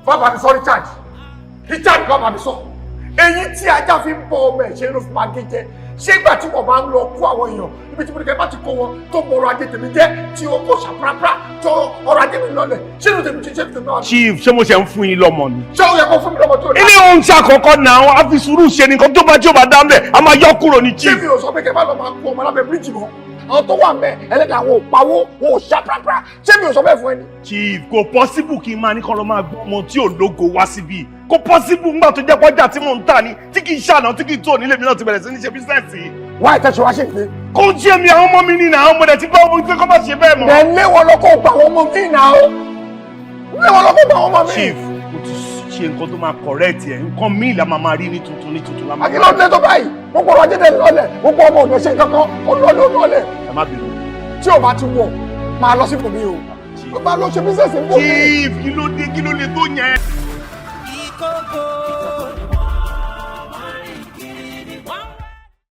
bàbá mi sọ recharge bàbá mi sọ èyí tí ajá fi ń bọ ọmọ ẹ̀ ṣe ló fi máa gé jẹ ṣé ìgbà tí wọ́n bá ń lọ kó àwọn èèyàn ibi tí mo ní kẹ́ bá ti kó wọn tó mọ ọrọ̀ ajé tèmi jẹ́ tí ó kó ṣàprápra tó ọrọ̀ ajé mi lọlẹ̀ ṣé ló tèmi ṣe tèmi náà. Chief ṣé mo ṣe ń fún yín lọ́mọ ni. ṣé ó yẹ kó fún mi lọ́mọ tó rí. ilé ohun tí àkọ́kọ́ náà a fi sùúrù ṣe nìkan tó bá tí ó bá dá mẹ́ a máa yọ kúrò ní Chief. ṣé mi ò sọ pé kẹ́ bá lọ máa kó ọmọ lábẹ́ bíríìjì mọ́ àwọn tó wà mẹ́ ẹlẹ́dàá àwọn òpawó wọn ò ṣàprápra ṣé mi ò sọ bẹ́ẹ̀ fún ẹni. Chief kò possible kí n máa ní kọ́ lọ́ máa gbọ́ ọmọ tí ò lógo wá síbí kò possible ńgbà tó jẹ́ pọ́jà tí mò ń tà ní tí kì í ṣàná tí kì í tó nílé mi náà ti bẹ̀rẹ̀ sí ní ṣe bísíǹsì. wá ìtẹ̀sọ̀ wá ṣe pé. kó jẹ́ mi àwọn ọmọ mi ní àwọn ọmọdé tí bá ọmọ tí kò bá ṣe bẹ́ẹ̀ mọ́. ẹ lé wọn lọ kó gba àwọn ọmọ mi náà ó lé wọn lọ kó gba àwọn ọmọ mi. Chief o ti ṣe nǹkan tó máa correct ẹ nǹkan míì la máa rí ní tuntun la máa. àkìlọ̀ ọdún tó báyìí gbogbo ọrọ̀ ajé tẹ̀ lọ́lẹ̀ gbogbo ọmọ òde ṣe kankan ó lọ́lẹ̀. ẹ má bínú. tí o bá ti wọ̀ máa lọ sí ibòmí o ó bá lọ ṣe bísẹ̀sì ń bò mí. Chief kí ló dé tó yẹn. ìkókó